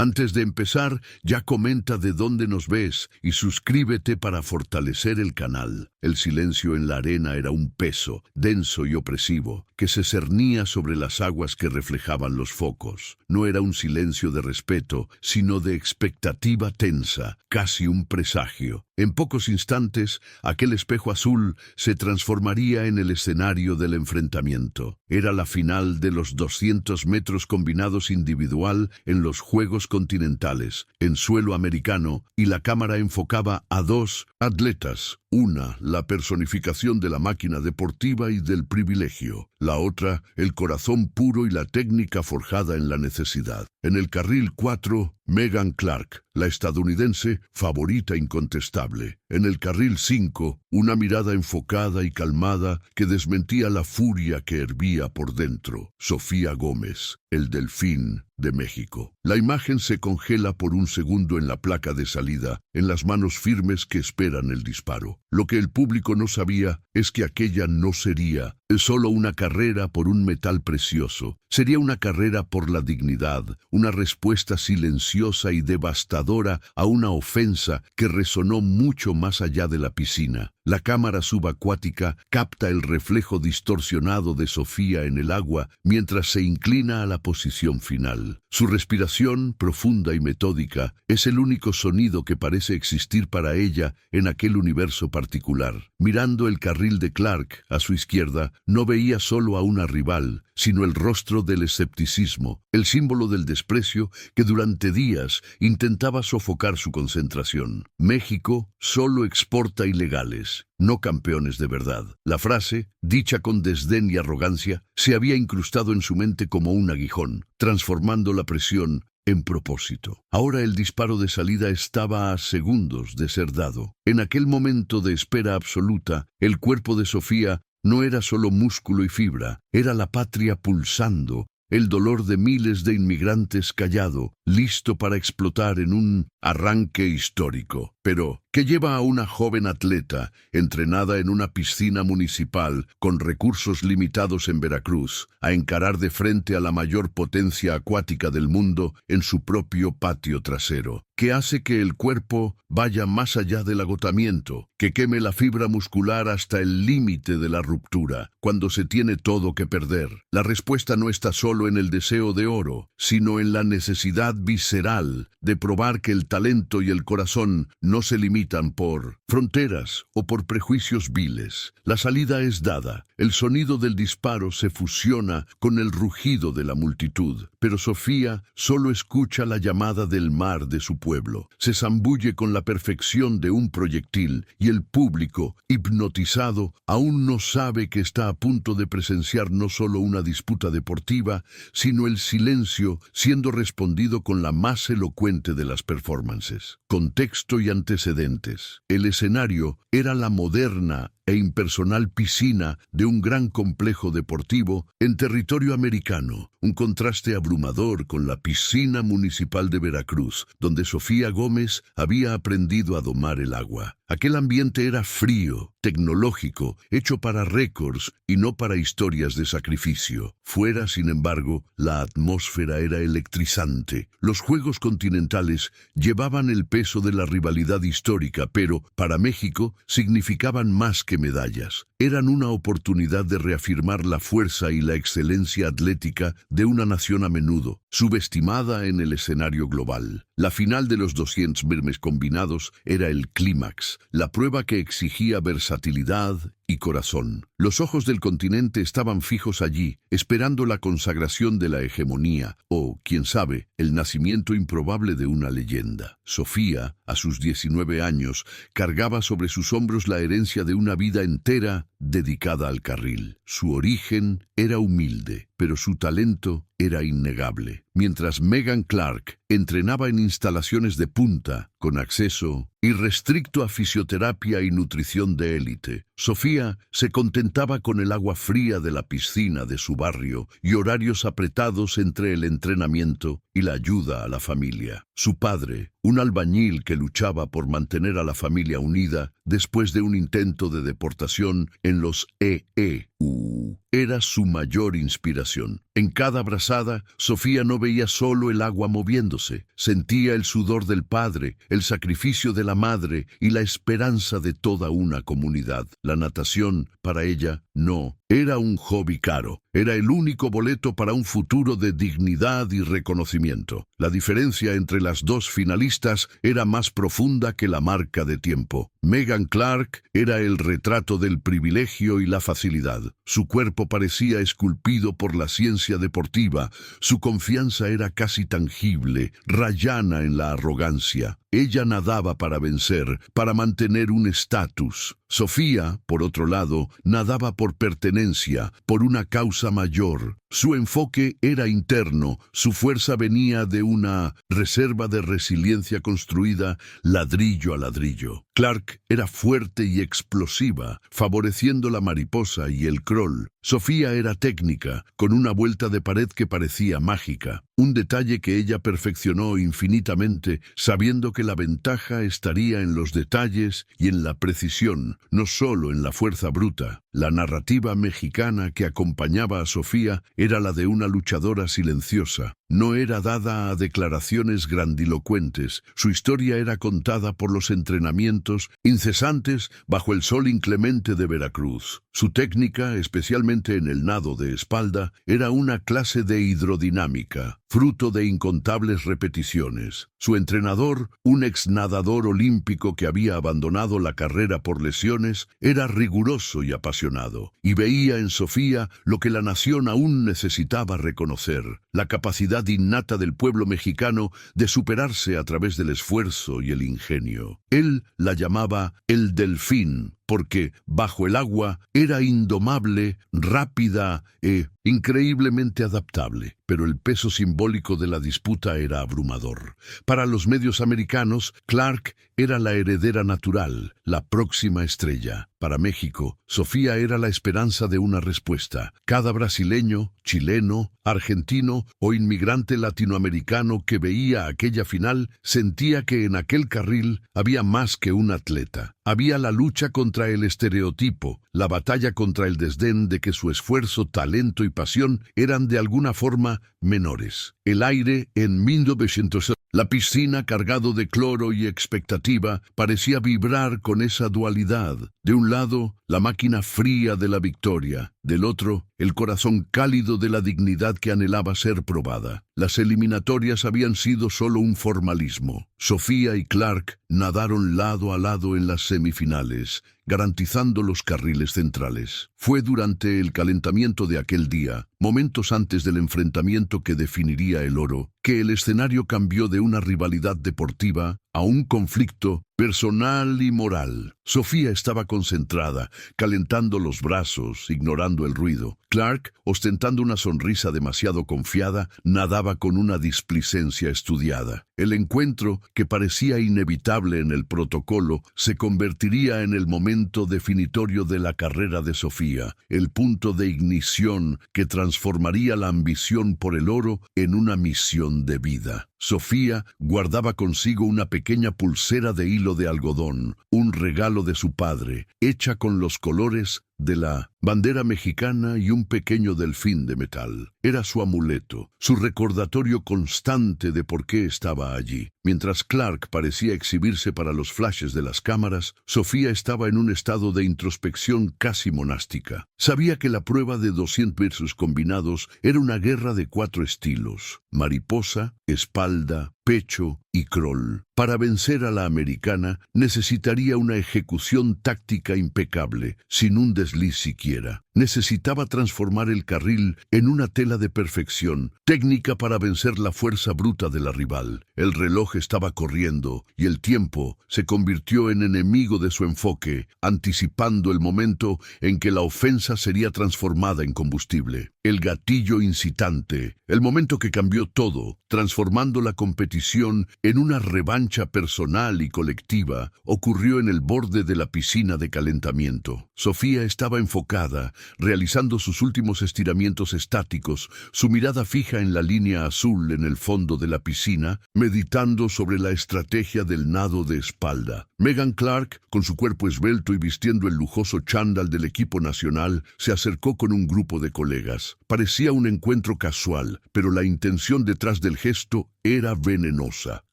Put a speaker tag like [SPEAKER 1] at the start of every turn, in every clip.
[SPEAKER 1] Antes de empezar, ya comenta de dónde nos ves y suscríbete para fortalecer el canal. El silencio en la arena era un peso, denso y opresivo, que se cernía sobre las aguas que reflejaban los focos. No era un silencio de respeto, sino de expectativa tensa, casi un presagio. En pocos instantes, aquel espejo azul se transformaría en el escenario del enfrentamiento. Era la final de los 200 metros combinados individual en los Juegos Continentales, en suelo americano, y la cámara enfocaba a dos atletas. Una, la personificación de la máquina deportiva y del privilegio. La otra, el corazón puro y la técnica forjada en la necesidad. En el carril 4, Megan Clark, la estadounidense, favorita incontestable. En el carril 5, una mirada enfocada y calmada que desmentía la furia que hervía por dentro. Sofía Gómez, el delfín de México. La imagen se congela por un segundo en la placa de salida, en las manos firmes que esperan el disparo. Lo que el público no sabía es que aquella no sería solo una carrera por un metal precioso. Sería una carrera por la dignidad, una respuesta silenciosa y devastadora a una ofensa que resonó mucho más allá de la piscina. La cámara subacuática capta el reflejo distorsionado de Sofía en el agua mientras se inclina a la posición final. Su respiración, profunda y metódica, es el único sonido que parece existir para ella en aquel universo particular. Mirando el carril de Clark a su izquierda, no veía solo a una rival, sino el rostro del escepticismo, el símbolo del desprecio que durante días intentaba sofocar su concentración. México solo exporta ilegales, no campeones de verdad. La frase, dicha con desdén y arrogancia, se había incrustado en su mente como un aguijón, transformando la presión en propósito. Ahora el disparo de salida estaba a segundos de ser dado. En aquel momento de espera absoluta, el cuerpo de Sofía no era solo músculo y fibra, era la patria pulsando, el dolor de miles de inmigrantes callado, listo para explotar en un arranque histórico. Pero, ¿qué lleva a una joven atleta, entrenada en una piscina municipal, con recursos limitados en Veracruz, a encarar de frente a la mayor potencia acuática del mundo en su propio patio trasero? ¿Qué hace que el cuerpo vaya más allá del agotamiento, que queme la fibra muscular hasta el límite de la ruptura, cuando se tiene todo que perder? La respuesta no está solo en el deseo de oro, sino en la necesidad visceral de probar que el talento y el corazón no se limitan por fronteras o por prejuicios viles. La salida es dada, el sonido del disparo se fusiona con el rugido de la multitud, pero Sofía solo escucha la llamada del mar de su pueblo. Se zambulle con la perfección de un proyectil y el público, hipnotizado, aún no sabe que está a punto de presenciar no solo una disputa deportiva, sino el silencio siendo respondido con la más elocuente de las performances. Contexto y antecedentes. El escenario era la moderna e impersonal piscina de un gran complejo deportivo en territorio americano, un contraste abrumador con la piscina municipal de Veracruz, donde Sofía Gómez había aprendido a domar el agua. Aquel ambiente era frío, tecnológico, hecho para récords y no para historias de sacrificio. Fuera, sin embargo, la atmósfera era electrizante. Los Juegos Continentales llevaban el peso de la rivalidad histórica, pero, para México, significaban más que medallas. Eran una oportunidad de reafirmar la fuerza y la excelencia atlética de una nación a menudo subestimada en el escenario global. La final de los 200 metros combinados era el clímax, la prueba que exigía versatilidad y corazón. Los ojos del continente estaban fijos allí, esperando la consagración de la hegemonía, o, quién sabe, el nacimiento improbable de una leyenda. Sofía, a sus 19 años, cargaba sobre sus hombros la herencia de una vida entera dedicada al carril. Su origen era humilde, pero su talento era innegable. Mientras Megan Clark entrenaba en instalaciones de punta, con acceso irrestricto a fisioterapia y nutrición de élite, Sofía se contentaba con el agua fría de la piscina de su barrio y horarios apretados entre el entrenamiento y la ayuda a la familia. Su padre, un albañil que luchaba por mantener a la familia unida después de un intento de deportación en los EEU, era su mayor inspiración. En cada brazada, Sofía no veía solo el agua moviéndose, sentía el sudor del padre, el sacrificio de la madre y la esperanza de toda una comunidad. La natación, para ella, no era un hobby caro, era el único boleto para un futuro de dignidad y reconocimiento. La diferencia entre las dos finalistas era más profunda que la marca de tiempo. Megan Clark era el retrato del privilegio y la facilidad. Su cuerpo parecía esculpido por la ciencia deportiva, su confianza era casi tangible, rayana en la arrogancia. Ella nadaba para vencer, para mantener un estatus. Sofía, por otro lado, nadaba por pertenencia, por una causa mayor. Su enfoque era interno, su fuerza venía de una reserva de resiliencia construida ladrillo a ladrillo. Clark era fuerte y explosiva, favoreciendo la mariposa y el crawl. Sofía era técnica, con una vuelta de pared que parecía mágica. Un detalle que ella perfeccionó infinitamente, sabiendo que la ventaja estaría en los detalles y en la precisión, no solo en la fuerza bruta. La narrativa mexicana que acompañaba a Sofía era la de una luchadora silenciosa. No era dada a declaraciones grandilocuentes. Su historia era contada por los entrenamientos incesantes bajo el sol inclemente de Veracruz. Su técnica, especialmente en el nado de espalda, era una clase de hidrodinámica, fruto de incontables repeticiones. Su entrenador, un exnadador olímpico que había abandonado la carrera por lesiones, era riguroso y apasionado, y veía en Sofía lo que la nación aún necesitaba reconocer, la capacidad innata del pueblo mexicano de superarse a través del esfuerzo y el ingenio. Él la llamaba el delfín, porque bajo el agua era indomable, rápida e increíblemente adaptable, pero el peso simbólico de la disputa era abrumador. Para los medios americanos, Clark era la heredera natural, la próxima estrella. Para México, Sofía era la esperanza de una respuesta. Cada brasileño, chileno, argentino o inmigrante latinoamericano que veía aquella final sentía que en aquel carril había más que un atleta. Había la lucha contra el estereotipo, la batalla contra el desdén de que su esfuerzo, talento y pasión eran de alguna forma menores. El aire en 1900, la piscina cargado de cloro y expectativa parecía vibrar con esa dualidad. De un lado, la máquina fría de la victoria, del otro, el corazón cálido de la dignidad que anhelaba ser probada. Las eliminatorias habían sido solo un formalismo. Sofía y Clark nadaron lado a lado en las semifinales, garantizando los carriles centrales. Fue durante el calentamiento de aquel día, momentos antes del enfrentamiento que definiría el oro, que el escenario cambió de una rivalidad deportiva a un conflicto personal y moral. Sofía estaba concentrada, calentando los brazos, ignorando el ruido. Clark, ostentando una sonrisa demasiado confiada, nadaba con una displicencia estudiada. El encuentro, que parecía inevitable en el protocolo, se convertiría en el momento definitorio de la carrera de Sofía, el punto de ignición que transformaría la ambición por el oro en una misión de vida. Sofía guardaba consigo una pequeña pulsera de hilo de algodón, un regalo de su padre, hecha con los colores de la bandera mexicana y un pequeño delfín de metal. Era su amuleto, su recordatorio constante de por qué estaba allí. Mientras Clark parecía exhibirse para los flashes de las cámaras, Sofía estaba en un estado de introspección casi monástica. Sabía que la prueba de 200 versos combinados era una guerra de 4 estilos: mariposa, espalda, pecho y crawl. Para vencer a la americana necesitaría una ejecución táctica impecable, sin un desliz siquiera. Necesitaba transformar el carril en una tela de perfección, técnica para vencer la fuerza bruta de la rival. El reloj estaba corriendo y el tiempo se convirtió en enemigo de su enfoque, anticipando el momento en que la ofensa sería transformada en combustible. El gatillo incitante, el momento que cambió todo, transformando la competición en una revancha personal y colectiva, ocurrió en el borde de la piscina de calentamiento. Sofía estaba enfocada, realizando sus últimos estiramientos estáticos, su mirada fija en la línea azul en el fondo de la piscina, meditando sobre la estrategia del nado de espalda. Megan Clark, con su cuerpo esbelto y vistiendo el lujoso chándal del equipo nacional, se acercó con un grupo de colegas. Parecía un encuentro casual, pero la intención detrás del gesto era venenosa.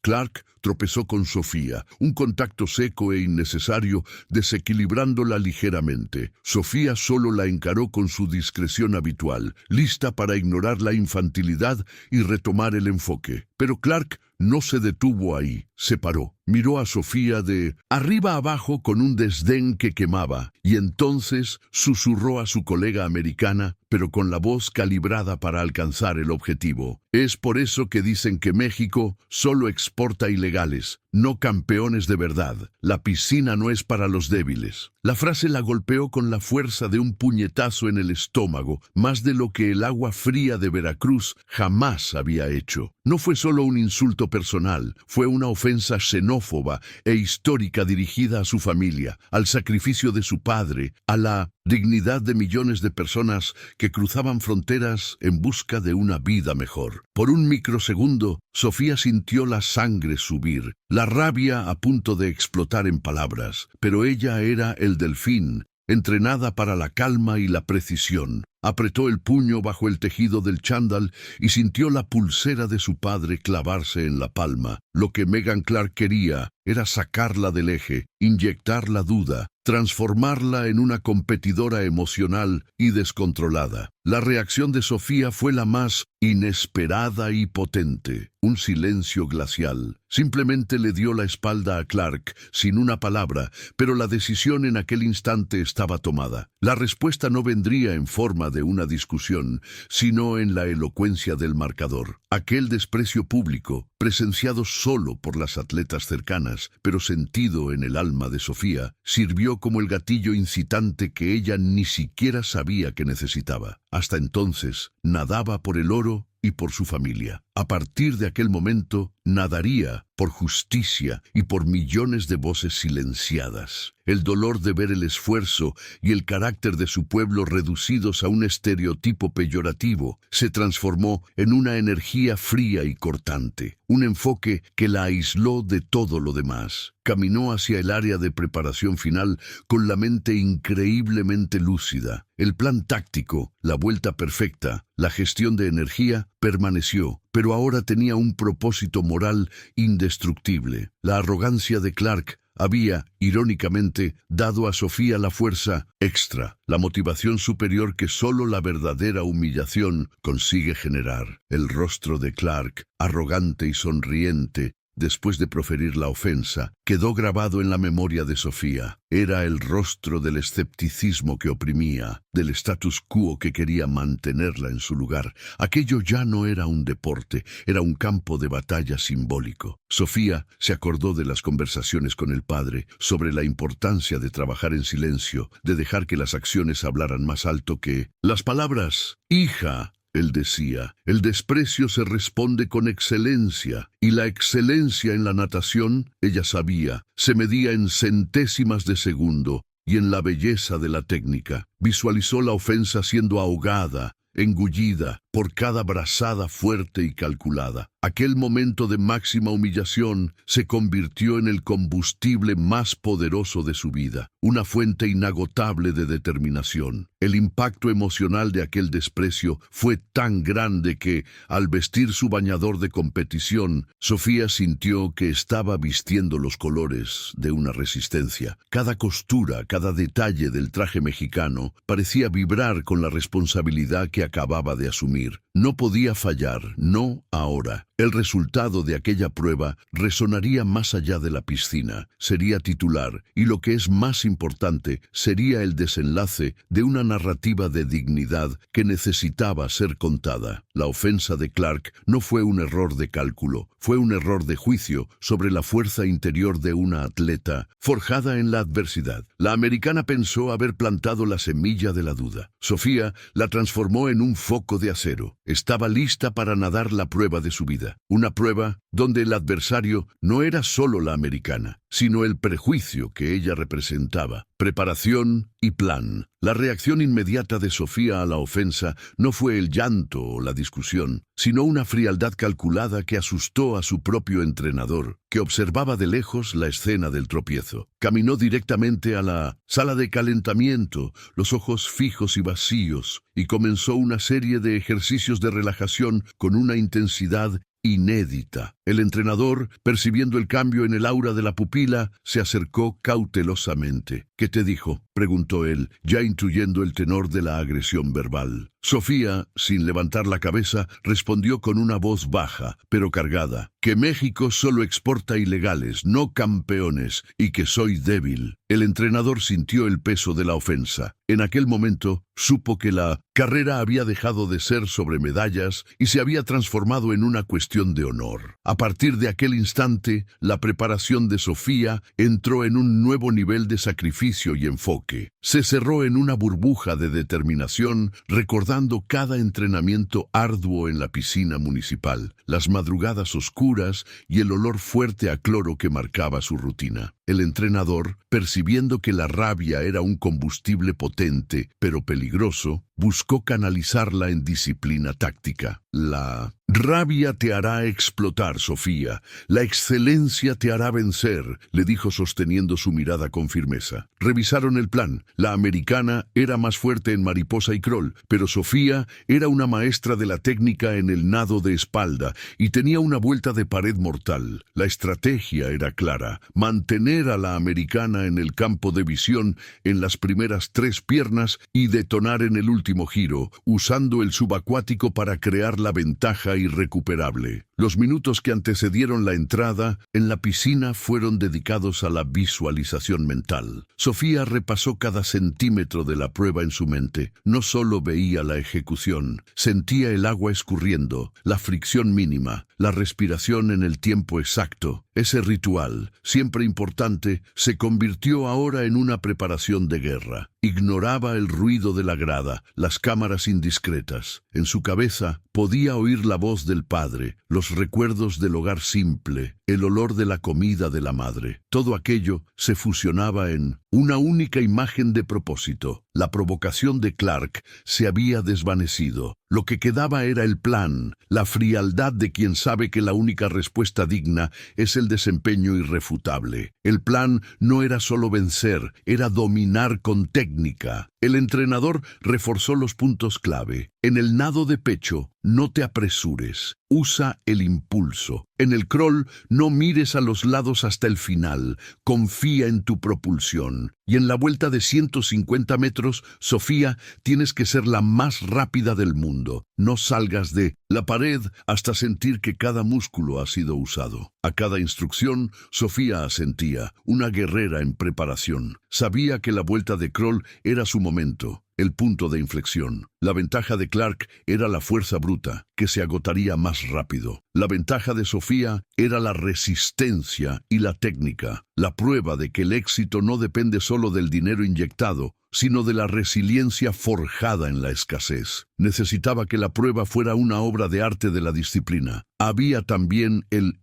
[SPEAKER 1] Clark tropezó con Sofía, un contacto seco e innecesario, desequilibrándola ligeramente. Sofía solo la encaró con su discreción habitual, lista para ignorar la infantilidad y retomar el enfoque. Pero Clark no se detuvo ahí, se paró, miró a Sofía de arriba abajo con un desdén que quemaba, y entonces susurró a su colega americana, pero con la voz calibrada para alcanzar el objetivo. Es por eso que dicen que México solo exporta ilegales, no campeones de verdad. La piscina no es para los débiles. La frase la golpeó con la fuerza de un puñetazo en el estómago, más de lo que el agua fría de Veracruz jamás había hecho. No fue solo un insulto personal, fue una ofensa xenófoba e histórica dirigida a su familia, al sacrificio de su padre, a la dignidad de millones de personas que cruzaban fronteras en busca de una vida mejor. Por un microsegundo, Sofía sintió la sangre subir, la rabia a punto de explotar en palabras, pero ella era el delfín, entrenada para la calma y la precisión. Apretó el puño bajo el tejido del chándal y sintió la pulsera de su padre clavarse en la palma. Lo que Megan Clark quería era sacarla del eje, inyectar la duda, transformarla en una competidora emocional y descontrolada. La reacción de Sofía fue la más inesperada y potente. Un silencio glacial. Simplemente le dio la espalda a Clark, sin una palabra, pero la decisión en aquel instante estaba tomada. La respuesta no vendría en forma de una discusión, sino en la elocuencia del marcador. Aquel desprecio público, presenciado solo por las atletas cercanas, pero sentido en el alma de Sofía, sirvió como el gatillo incitante que ella ni siquiera sabía que necesitaba. Hasta entonces, nadaba por el oro y por su familia. A partir de aquel momento, nadaría por justicia y por millones de voces silenciadas. El dolor de ver el esfuerzo y el carácter de su pueblo reducidos a un estereotipo peyorativo se transformó en una energía fría y cortante, un enfoque que la aisló de todo lo demás. Caminó hacia el área de preparación final con la mente increíblemente lúcida. El plan táctico, la vuelta perfecta, la gestión de energía permaneció, pero ahora tenía un propósito moral indestructible. La arrogancia de Clark había, irónicamente, dado a Sofía la fuerza extra, la motivación superior que solo la verdadera humillación consigue generar. El rostro de Clark, arrogante y sonriente, después de proferir la ofensa, quedó grabado en la memoria de Sofía. Era el rostro del escepticismo que oprimía, del status quo que quería mantenerla en su lugar. Aquello ya no era un deporte, era un campo de batalla simbólico. Sofía se acordó de las conversaciones con el padre sobre la importancia de trabajar en silencio, de dejar que las acciones hablaran más alto que las palabras. «Hija», él decía, el desprecio se responde con excelencia, y la excelencia en la natación, ella sabía, se medía en centésimas de segundo y en la belleza de la técnica. Visualizó la ofensa siendo ahogada, engullida por cada brazada fuerte y calculada. Aquel momento de máxima humillación se convirtió en el combustible más poderoso de su vida, una fuente inagotable de determinación. El impacto emocional de aquel desprecio fue tan grande que, al vestir su bañador de competición, Sofía sintió que estaba vistiendo los colores de una resistencia. Cada costura, cada detalle del traje mexicano parecía vibrar con la responsabilidad que acababa de asumir. No podía fallar, no ahora. El resultado de aquella prueba resonaría más allá de la piscina, sería titular, y lo que es más importante, sería el desenlace de una narrativa de dignidad que necesitaba ser contada. La ofensa de Clark no fue un error de cálculo, fue un error de juicio sobre la fuerza interior de una atleta, forjada en la adversidad. La americana pensó haber plantado la semilla de la duda. Sofía la transformó en un foco de acero. Estaba lista para nadar la prueba de su vida. Una prueba donde el adversario no era solo la americana, sino el prejuicio que ella representaba. Preparación y plan. La reacción inmediata de Sofía a la ofensa no fue el llanto o la discusión, sino una frialdad calculada que asustó a su propio entrenador, que observaba de lejos la escena del tropiezo. Caminó directamente a la sala de calentamiento, los ojos fijos y vacíos, y comenzó una serie de ejercicios de relajación con una intensidad inédita. El entrenador, percibiendo el cambio en el aura de la pupila, se acercó cautelosamente. «¿Qué te dijo?», preguntó él, ya intuyendo el tenor de la agresión verbal. Sofía, sin levantar la cabeza, respondió con una voz baja, pero cargada, que México solo exporta ilegales, no campeones, y que soy débil. El entrenador sintió el peso de la ofensa. En aquel momento, supo que la carrera había dejado de ser sobre medallas y se había transformado en una cuestión de honor. A partir de aquel instante, la preparación de Sofía entró en un nuevo nivel de sacrificio y enfoque. Se cerró en una burbuja de determinación, recordando cada entrenamiento arduo en la piscina municipal, las madrugadas oscuras y el olor fuerte a cloro que marcaba su rutina. El entrenador, percibiendo que la rabia era un combustible potente, pero peligroso, buscó canalizarla en disciplina táctica. La rabia te hará explotar, Sofía. La excelencia te hará vencer, le dijo sosteniendo su mirada con firmeza. Revisaron el plan. La americana era más fuerte en mariposa y crawl, pero Sofía era una maestra de la técnica en el nado de espalda y tenía una vuelta de pared mortal. La estrategia era clara: mantener a la americana en el campo de visión en las primeras 3 piernas y detonar en el último giro, usando el subacuático para crear la ventaja irrecuperable. Los minutos que antecedieron la entrada en la piscina fueron dedicados a la visualización mental. Sofía repasó cada centímetro de la prueba en su mente. No solo veía la ejecución, sentía el agua escurriendo, la fricción mínima, la respiración en el tiempo exacto. Ese ritual, siempre importante, se convirtió ahora en una preparación de guerra. Ignoraba el ruido de la grada, las cámaras indiscretas. En su cabeza podía oír la voz del padre, los recuerdos del hogar simple, el olor de la comida de la madre. Todo aquello se fusionaba en una única imagen de propósito. La provocación de Clark se había desvanecido. Lo que quedaba era el plan, la frialdad de quien sabe que la única respuesta digna es el desempeño irrefutable. El plan no era solo vencer, era dominar con técnica. El entrenador reforzó los puntos clave. En el nado de pecho, no te apresures. Usa el impulso. En el crawl, no mires a los lados hasta el final. Confía en tu propulsión. Y en la vuelta de 150 metros, Sofía, tienes que ser la más rápida del mundo. No salgas de la pared hasta sentir que cada músculo ha sido usado. A cada instrucción, Sofía asentía, una guerrera en preparación. Sabía que la vuelta de crawl era su momento, el punto de inflexión. La ventaja de Clark era la fuerza bruta, que se agotaría más rápido. La ventaja de Sofía era la resistencia y la técnica, la prueba de que el éxito no depende solo del dinero inyectado, sino de la resiliencia forjada en la escasez. Necesitaba que la prueba fuera una obra de arte de la disciplina. Había también el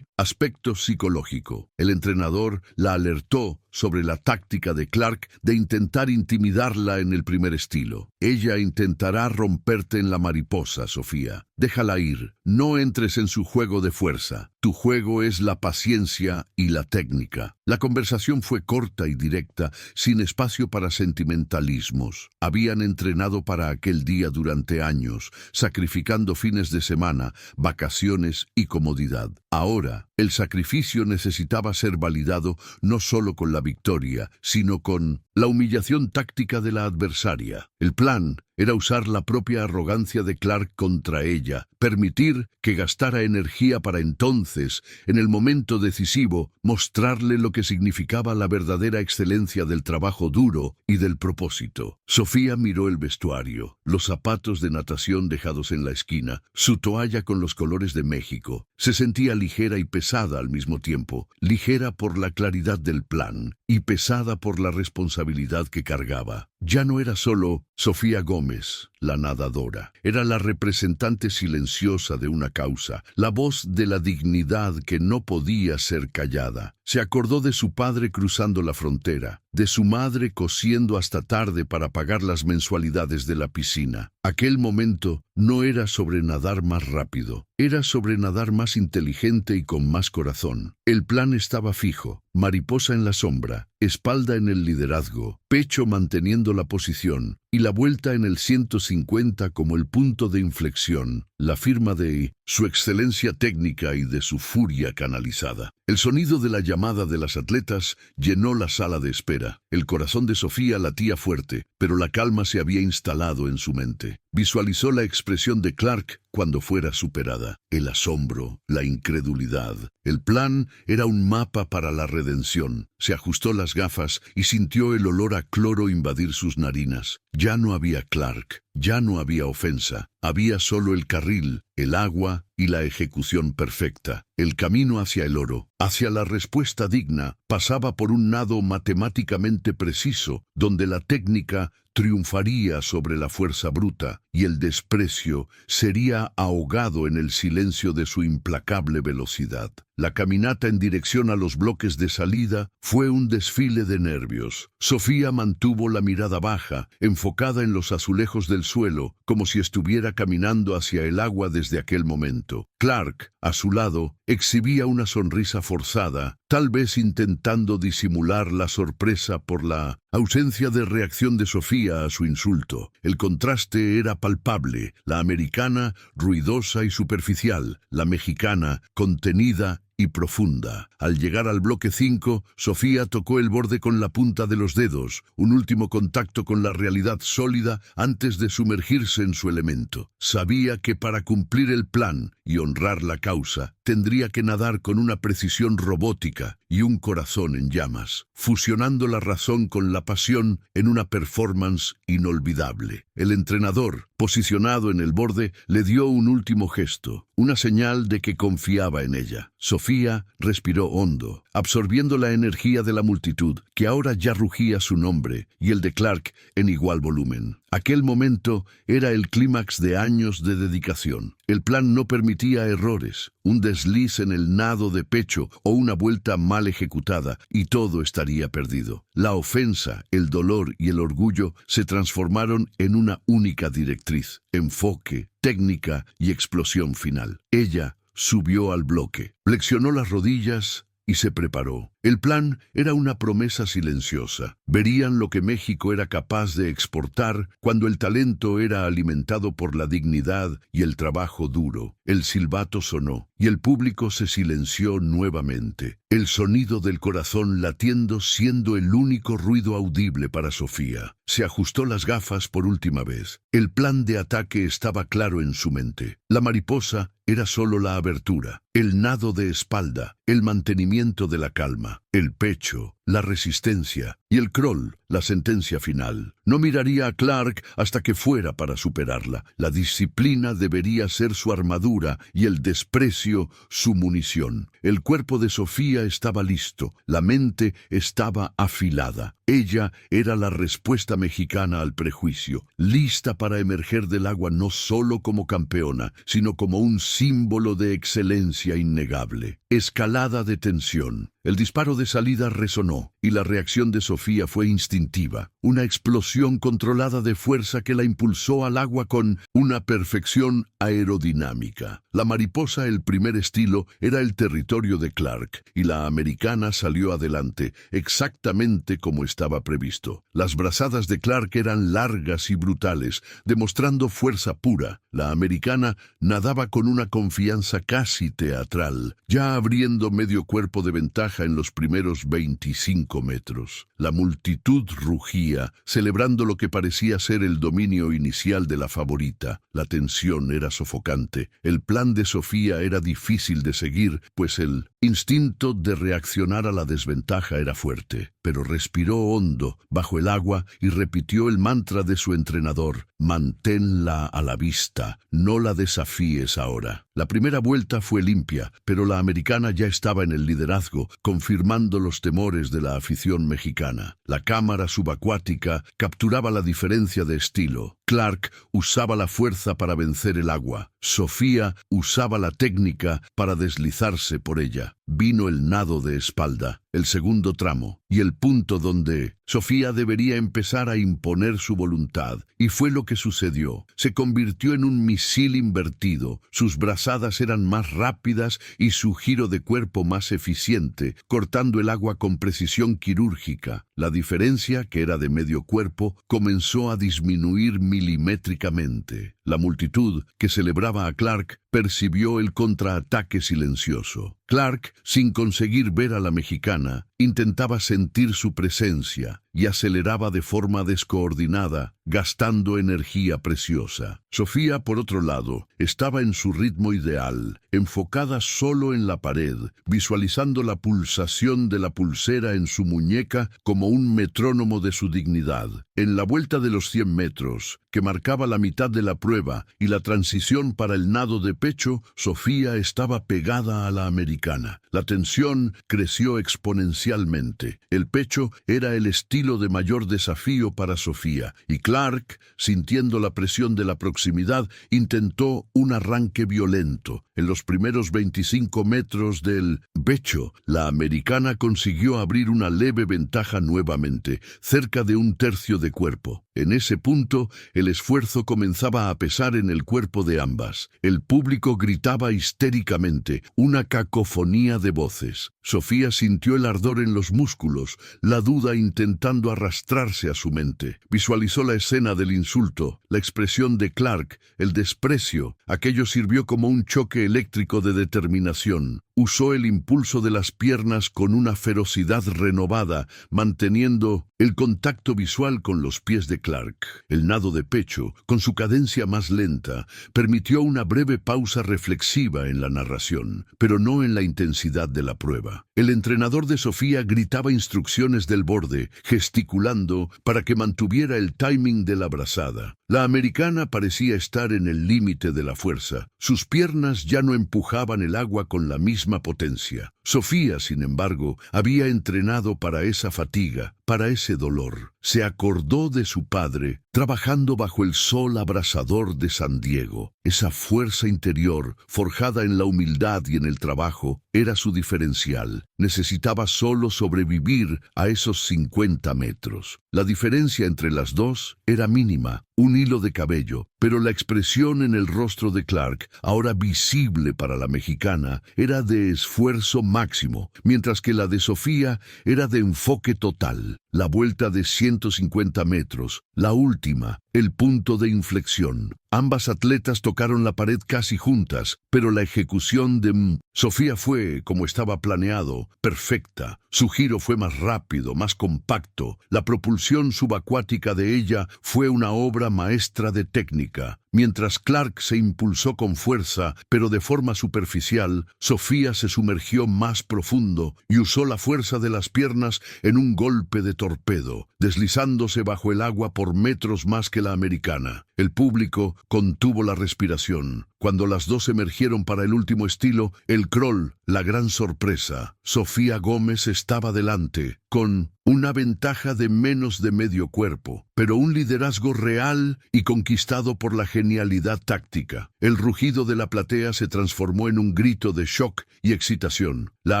[SPEAKER 1] aspecto psicológico. El entrenador la alertó sobre la táctica de Clark de intentar intimidarla en el primer estilo. Ella intentará romperte en la mariposa, Sofía. Déjala ir. No entres en su juego de fuerza. Tu juego es la paciencia y la técnica. La conversación fue corta y directa, sin espacio para sentimentalismos. Habían entrenado para aquel día durante años, sacrificando fines de semana, vacaciones y comodidad. Ahora, el sacrificio necesitaba ser validado no solo con la victoria, sino con la humillación táctica de la adversaria. El plan era usar la propia arrogancia de Clark contra ella, permitir que gastara energía para entonces, en el momento decisivo, mostrarle lo que significaba la verdadera excelencia del trabajo duro y del propósito. Sofía miró el vestuario, los zapatos de natación dejados en la esquina, su toalla con los colores de México. Se sentía ligera y pesada al mismo tiempo, ligera por la claridad del plan y pesada por la responsabilidad que cargaba. Ya no era solo Sofía Gómez, la nadadora. Era la representante silenciosa de una causa, la voz de la dignidad que no podía ser callada. Se acordó de su padre cruzando la frontera, de su madre cosiendo hasta tarde para pagar las mensualidades de la piscina. Aquel momento no era sobre nadar más rápido, era sobre nadar más inteligente y con más corazón. El plan estaba fijo: mariposa en la sombra, espalda en el liderazgo, pecho manteniendo la posición, y la vuelta en el 150 como el punto de inflexión, la firma de su excelencia técnica y de su furia canalizada. El sonido de la llamada de las atletas llenó la sala de espera. El corazón de Sofía latía fuerte, pero la calma se había instalado en su mente. Visualizó la expresión de Clark cuando fuera superada, el asombro, la incredulidad. El plan era un mapa para la redención. Se ajustó las gafas y sintió el olor a cloro invadir sus narinas. Ya no había Clark, ya no había ofensa, había solo el carril, el agua y la ejecución perfecta. El camino hacia el oro, hacia la respuesta digna, pasaba por un nado matemáticamente preciso, donde la técnica triunfaría sobre la fuerza bruta y el desprecio sería ahogado en el silencio de su implacable velocidad. La caminata en dirección a los bloques de salida fue un desfile de nervios. Sofía mantuvo la mirada baja, enfocada en los azulejos del suelo, como si estuviera caminando hacia el agua desde aquel momento. Clark, a su lado, exhibía una sonrisa forzada, tal vez intentando disimular la sorpresa por la ausencia de reacción de Sofía a su insulto. El contraste era palpable: la americana, ruidosa y superficial; la mexicana, contenida y profunda. Al llegar al bloque 5, Sofía tocó el borde con la punta de los dedos, un último contacto con la realidad sólida antes de sumergirse en su elemento. Sabía que para cumplir el plan y honrar la causa, tendría que nadar con una precisión robótica y un corazón en llamas, fusionando la razón con la pasión en una performance inolvidable. El entrenador, posicionado en el borde, le dio un último gesto, una señal de que confiaba en ella. Sofía respiró hondo, absorbiendo la energía de la multitud, que ahora ya rugía su nombre, y el de Clark en igual volumen. Aquel momento era el clímax de años de dedicación. El plan no permitía errores, un desliz en el nado de pecho o una vuelta mal ejecutada, y todo estaría perdido. La ofensa, el dolor y el orgullo se transformaron en una única directriz: enfoque, técnica y explosión final. Ella subió al bloque, flexionó las rodillas y se preparó. El plan era una promesa silenciosa. Verían lo que México era capaz de exportar cuando el talento era alimentado por la dignidad y el trabajo duro. El silbato sonó y el público se silenció nuevamente, el sonido del corazón latiendo siendo el único ruido audible para Sofía. Se ajustó las gafas por última vez. El plan de ataque estaba claro en su mente. La mariposa era solo la abertura, el nado de espalda, el mantenimiento de la calma, el pecho, la resistencia, y el crawl, la sentencia final. No miraría a Clark hasta que fuera para superarla. La disciplina debería ser su armadura y el desprecio su munición. El cuerpo de Sofía estaba listo, la mente estaba afilada. Ella era la respuesta mexicana al prejuicio, lista para emerger del agua no solo como campeona, sino como un símbolo de excelencia innegable. Escalada de tensión. El disparo de salida resonó, y la reacción de Sofía fue instintiva. Una explosión controlada de fuerza que la impulsó al agua con una perfección aerodinámica. La mariposa, el primer estilo, era el territorio de Clark, y la americana salió adelante, exactamente como estaba previsto. Las brazadas de Clark eran largas y brutales, demostrando fuerza pura. La americana nadaba con una confianza casi teatral, ya abriendo medio cuerpo de ventaja en los primeros 25 metros. La multitud rugía, celebrando lo que parecía ser el dominio inicial de la favorita. La tensión era sofocante. El plan de Sofía era difícil de seguir, pues el instinto de reaccionar a la desventaja era fuerte. Pero respiró hondo bajo el agua y repitió el mantra de su entrenador: manténla a la vista, no la desafíes ahora. La primera vuelta fue limpia, pero la americana ya estaba en el liderazgo, confirmando los temores de la afición mexicana. La cámara subacuática capturaba la diferencia de estilo. Clark usaba la fuerza para vencer el agua. Sofía usaba la técnica para deslizarse por ella. vino el nado de espalda, el segundo tramo, y el punto donde Sofía debería empezar a imponer su voluntad. Y fue lo que sucedió. Se convirtió en un misil invertido. Sus brazadas eran más rápidas y su giro de cuerpo más eficiente, cortando el agua con precisión quirúrgica. La diferencia, que era de medio cuerpo, comenzó a disminuir milimétricamente. La multitud, que celebraba a Clark, percibió el contraataque silencioso. Clark, sin conseguir ver a la mexicana, intentaba sentir su presencia y aceleraba de forma descoordinada, gastando energía preciosa. Sofía, por otro lado, estaba en su ritmo ideal, enfocada solo en la pared, visualizando la pulsación de la pulsera en su muñeca como un metrónomo de su dignidad. En la vuelta de los 100 metros, que marcaba la mitad de la prueba y la transición para el nado de pecho, Sofía estaba pegada a la americana. La tensión creció exponencialmente. El pecho era el estilo de mayor desafío para Sofía, y Clark, sintiendo la presión de la proximidad, intentó un arranque violento. En los primeros 25 metros del pecho, la americana consiguió abrir una leve ventaja nuevamente, cerca de un tercio de cuerpo. En ese punto, el esfuerzo comenzaba a pesar en el cuerpo de ambas. El público gritaba histéricamente, una cacofonía de voces. Sofía sintió el ardor en los músculos, la duda intentando arrastrarse a su mente. Visualizó la escena del insulto, la expresión de Clark, el desprecio. Aquello sirvió como un choque eléctrico de determinación. Usó el impulso de las piernas con una ferocidad renovada, manteniendo el contacto visual con los pies de Clark. El nado de pecho, con su cadencia más lenta, permitió una breve pausa reflexiva en la narración, pero no en la intensidad de la prueba. El entrenador de Sofía gritaba instrucciones del borde, gesticulando para que mantuviera el timing de la brazada. La americana parecía estar en el límite de la fuerza. Sus piernas ya no empujaban el agua con la misma potencia. Sofía, sin embargo, había entrenado para esa fatiga, para ese dolor. Se acordó de su padre, trabajando bajo el sol abrasador de San Diego. Esa fuerza interior, forjada en la humildad y en el trabajo, era su diferencial. Necesitaba solo sobrevivir a esos 50 metros. La diferencia entre las dos era mínima, un hilo de cabello, pero la expresión en el rostro de Clark, ahora visible para la mexicana, era de esfuerzo máximo, mientras que la de Sofía era de enfoque total. La vuelta de 150 metros, la última, el punto de inflexión. Ambas atletas tocaron la pared casi juntas, pero la ejecución de Sofía fue, como estaba planeado, perfecta. Su giro fue más rápido, más compacto. La propulsión subacuática de ella fue una obra maestra de técnica. Mientras Clark se impulsó con fuerza, pero de forma superficial, Sofía se sumergió más profundo y usó la fuerza de las piernas en un golpe de torpedo, deslizándose bajo el agua por metros más que la americana. El público contuvo la respiración. Cuando las dos emergieron para el último estilo, el crawl, la gran sorpresa. Sofía Gómez estaba delante, con una ventaja de menos de medio cuerpo, pero un liderazgo real y conquistado por la genialidad táctica. El rugido de la platea se transformó en un grito de shock y excitación. La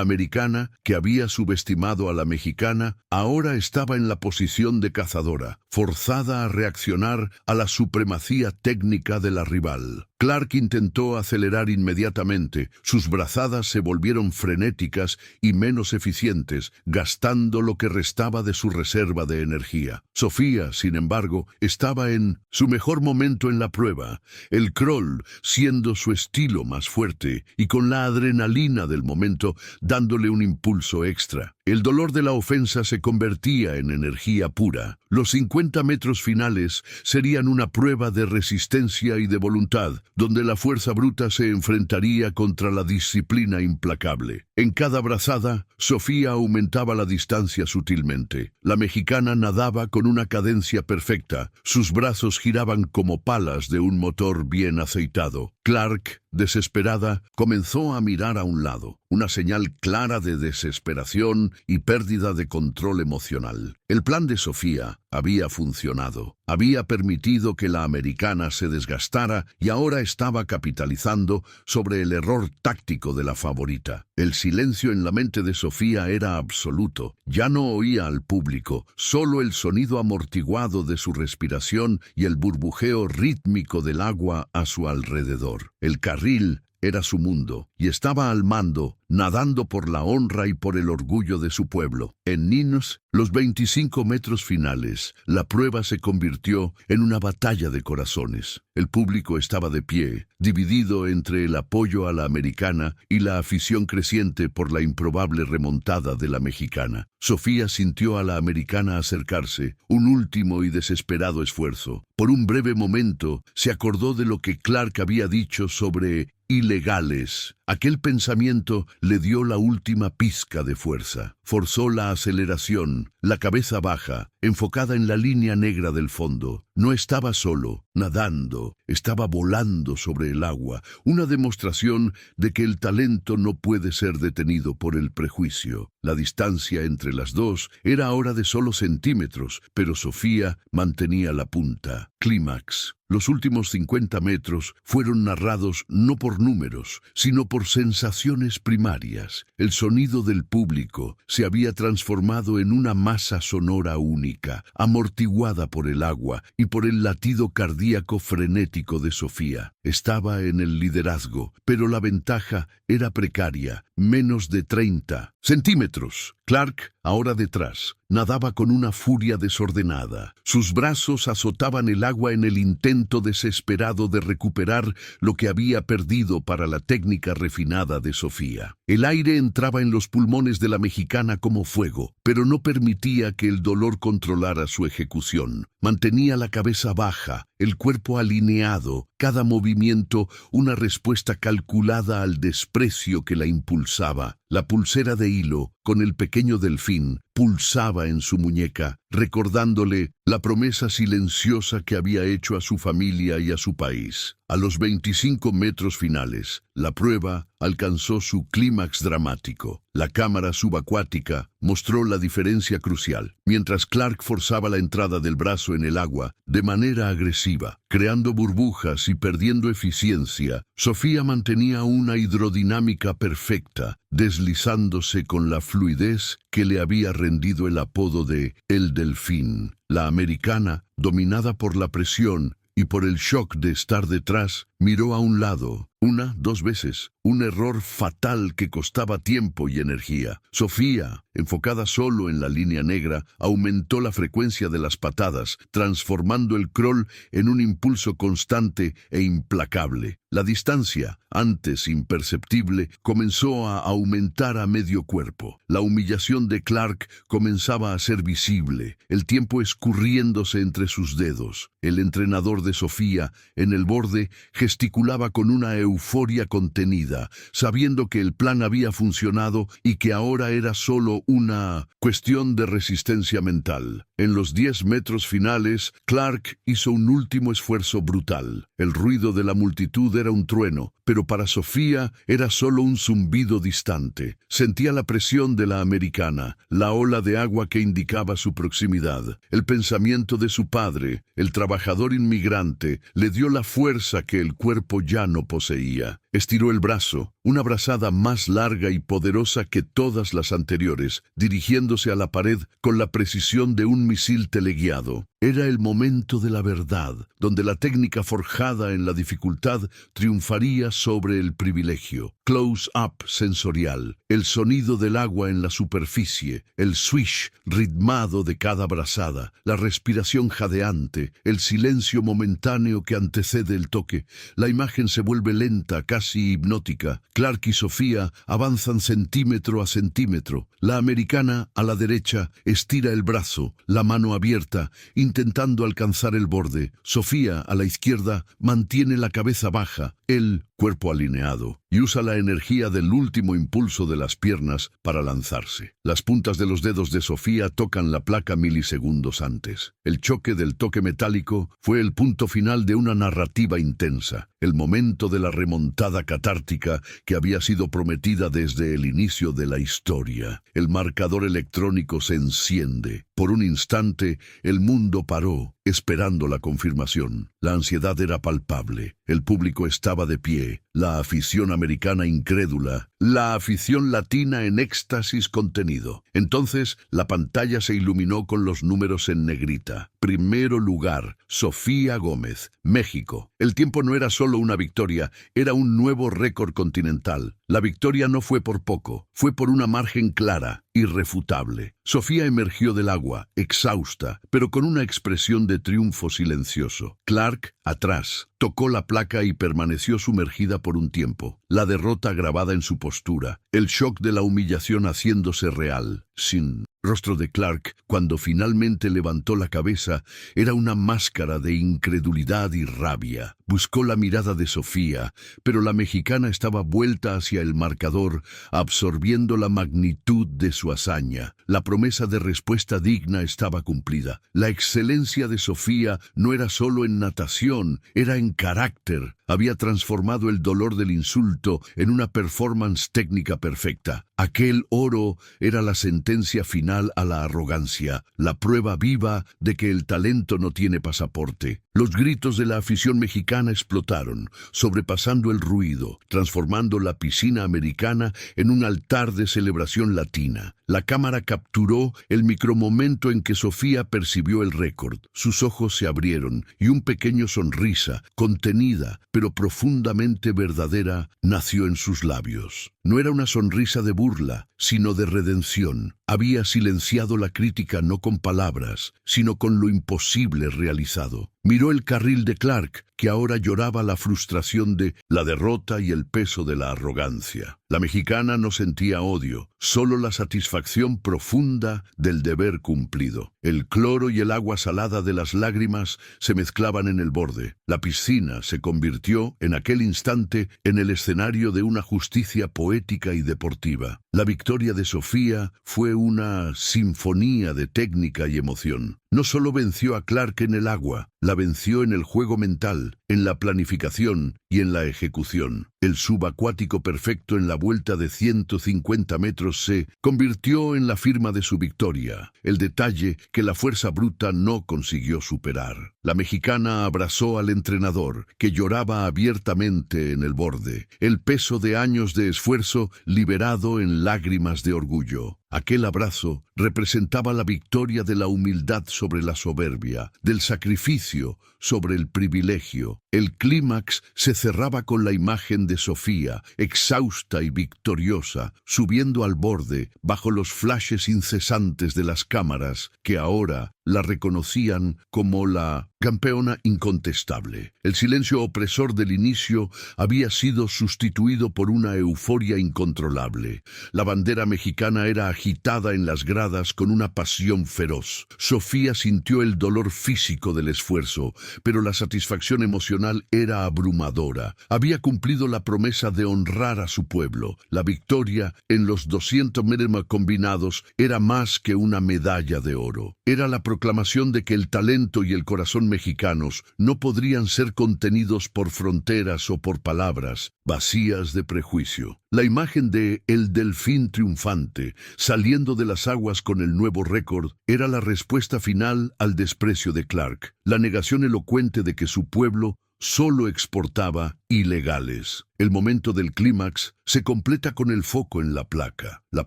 [SPEAKER 1] americana, que había subestimado a la mexicana, ahora estaba en la posición de cazadora, forzada a reaccionar a la supremacía técnica de la rival. Clark intentó acelerar inmediatamente. Sus brazadas se volvieron frenéticas y menos eficientes, gastando lo que restaba de su reserva de energía. Sofía, sin embargo, estaba en su mejor momento en la prueba, el crawl siendo su estilo más fuerte y con la adrenalina del momento dándole un impulso extra. El dolor de la ofensa se convertía en energía pura. Los 50 metros finales serían una prueba de resistencia y de voluntad, donde la fuerza bruta se enfrentaría contra la disciplina implacable. En cada brazada, Sofía aumentaba la distancia sutilmente. La mexicana nadaba con una cadencia perfecta. Sus brazos giraban como palas de un motor bien aceitado. Clark, desesperada, comenzó a mirar a un lado. una señal clara de desesperación y pérdida de control emocional. El plan de Sofía había funcionado. Había permitido que la americana se desgastara y ahora estaba capitalizando sobre el error táctico de la favorita. El silencio en la mente de Sofía era absoluto. Ya no oía al público, solo el sonido amortiguado de su respiración y el burbujeo rítmico del agua a su alrededor. El carril era su mundo, y estaba al mando, nadando por la honra y por el orgullo de su pueblo. En Ninos, los 25 metros finales, la prueba se convirtió en una batalla de corazones. El público estaba de pie, dividido entre el apoyo a la americana y la afición creciente por la improbable remontada de la mexicana. Sofía sintió a la americana acercarse, un último y desesperado esfuerzo. Por un breve momento, se acordó de lo que Clark había dicho sobre ilegales. Aquel pensamiento le dio la última pizca de fuerza. Forzó la aceleración, la cabeza baja, enfocada en la línea negra del fondo. No estaba solo, nadando, estaba volando sobre el agua, una demostración de que el talento no puede ser detenido por el prejuicio. La distancia entre las dos era ahora de solo centímetros, pero Sofía mantenía la punta. Clímax. Los últimos 50 metros fueron narrados no por números, sino por sensaciones primarias. El sonido del público se había transformado en una masa sonora única, amortiguada por el agua y por el latido cardíaco frenético de Sofía. Estaba en el liderazgo, pero la ventaja era precaria, menos de 30 centímetros. Clark, ahora detrás, nadaba con una furia desordenada. Sus brazos azotaban el agua en el intento desesperado de recuperar lo que había perdido para la técnica refinada de Sofía. El aire entraba en los pulmones de la mexicana como fuego, pero no permitía que el dolor controlara su ejecución. Mantenía la cabeza baja, el cuerpo alineado, cada movimiento una respuesta calculada al desprecio que la impulsaba. La pulsera de hilo, con el pequeño delfín, pulsaba en su muñeca, recordándole la promesa silenciosa que había hecho a su familia y a su país. A los 25 metros finales, la prueba alcanzó su clímax dramático. La cámara subacuática mostró la diferencia crucial. Mientras Clark forzaba la entrada del brazo en el agua de manera agresiva, creando burbujas y perdiendo eficiencia, Sofía mantenía una hidrodinámica perfecta, deslizándose con la fluidez que le había rendido el apodo de El Delfín. La americana, dominada por la presión y por el shock de estar detrás, miró a un lado, dos veces, un error fatal que costaba tiempo y energía. Sofía, enfocada solo en la línea negra, aumentó la frecuencia de las patadas, transformando el crawl en un impulso constante e implacable. La distancia, antes imperceptible, comenzó a aumentar a medio cuerpo. La humillación de Clark comenzaba a ser visible, el tiempo escurriéndose entre sus dedos. El entrenador de Sofía, en el borde, gesticulaba con una euforia contenida, sabiendo que el plan había funcionado y que ahora era solo una cuestión de resistencia mental. En los 10 metros finales, Clark hizo un último esfuerzo brutal. El ruido de la multitud era un trueno, pero para Sofía era solo un zumbido distante. Sentía la presión de la americana, la ola de agua que indicaba su proximidad. El pensamiento de su padre, el trabajador inmigrante, le dio la fuerza que el cuerpo ya no poseía. Estiró el brazo, una brazada más larga y poderosa que todas las anteriores, dirigiéndose a la pared con la precisión de un misil teleguiado. Era el momento de la verdad, donde la técnica forjada en la dificultad triunfaría sobre el privilegio. Close-up sensorial, el sonido del agua en la superficie, el swish ritmado de cada brazada, la respiración jadeante, el silencio momentáneo que antecede el toque. La imagen se vuelve lenta, casi hipnótica. Clark y Sofía avanzan centímetro a centímetro. La americana, a la derecha, estira el brazo, la mano abierta, intentando alcanzar el borde. Sofía, a la izquierda, mantiene la cabeza baja, El cuerpo alineado y usa la energía del último impulso de las piernas para lanzarse. Las puntas de los dedos de Sofía tocan la placa milisegundos antes. El choque del toque metálico fue el punto final de una narrativa intensa, el momento de la remontada catártica que había sido prometida desde el inicio de la historia. El marcador electrónico se enciende. Por un instante, el mundo paró, esperando la confirmación. La ansiedad era palpable. El público estaba de pie. La afición americana incrédula. La afición latina en éxtasis contenido. Entonces, la pantalla se iluminó con los números en negrita. Primero lugar, Sofía Gómez, México. El tiempo no era solo una victoria, era un nuevo récord continental. La victoria no fue por poco, fue por una margen clara, irrefutable. Sofía emergió del agua, exhausta, pero con una expresión de triunfo silencioso. Clark, atrás, tocó la placa y permaneció sumergida por un tiempo. La derrota grabada en su postura, el shock de la humillación haciéndose real, sin rostro de Clark, cuando finalmente levantó la cabeza, era una máscara de incredulidad y rabia. Buscó la mirada de Sofía, pero la mexicana estaba vuelta hacia el marcador, absorbiendo la magnitud de su hazaña. La promesa de respuesta digna estaba cumplida. La excelencia de Sofía no era solo en natación, era en carácter. Había transformado el dolor del insulto en una performance técnica perfecta. Aquel oro era la sentencia final a la arrogancia, la prueba viva de que el talento no tiene pasaporte. Los gritos de la afición mexicana explotaron, sobrepasando el ruido, transformando la piscina americana en un altar de celebración latina. La cámara capturó el micromomento en que Sofía percibió el récord. Sus ojos se abrieron y una pequeña sonrisa, contenida pero profundamente verdadera, nació en sus labios. No era una sonrisa de burla, sino de redención. Había silenciado la crítica no con palabras, sino con lo imposible realizado. Miró el carril de Clark, que ahora lloraba la frustración de la derrota y el peso de la arrogancia. La mexicana no sentía odio, solo la satisfacción profunda del deber cumplido. El cloro y el agua salada de las lágrimas se mezclaban en el borde. La piscina se convirtió, en aquel instante, en el escenario de una justicia poética y deportiva. La victoria de Sofía fue una sinfonía de técnica y emoción. No solo venció a Clark en el agua, la venció en el juego mental, en la planificación y en la ejecución. El subacuático perfecto en la vuelta de 150 metros se convirtió en la firma de su victoria, el detalle que la fuerza bruta no consiguió superar. La mexicana abrazó al entrenador, que lloraba abiertamente en el borde, el peso de años de esfuerzo liberado en lágrimas de orgullo. Aquel abrazo representaba la victoria de la humildad sobre la soberbia, del sacrificio sobre el privilegio. El clímax se cerraba con la imagen de Sofía, exhausta y victoriosa, subiendo al borde bajo los flashes incesantes de las cámaras que ahora la reconocían como la campeona incontestable. El silencio opresor del inicio había sido sustituido por una euforia incontrolable. La bandera mexicana era agitada en las gradas con una pasión feroz. Sofía sintió el dolor físico del esfuerzo, pero la satisfacción emocional era abrumadora. Había cumplido la promesa de honrar a su pueblo. La victoria en los 200 metros combinados era más que una medalla de oro. Era la proclamación de que el talento y el corazón mexicanos no podrían ser contenidos por fronteras o por palabras vacías de prejuicio. La imagen de el delfín triunfante saliendo de las aguas con el nuevo récord era la respuesta final al desprecio de Clark, la negación elocuente de que su pueblo solo exportaba ilegales. El momento del clímax se completa con el foco en la placa. La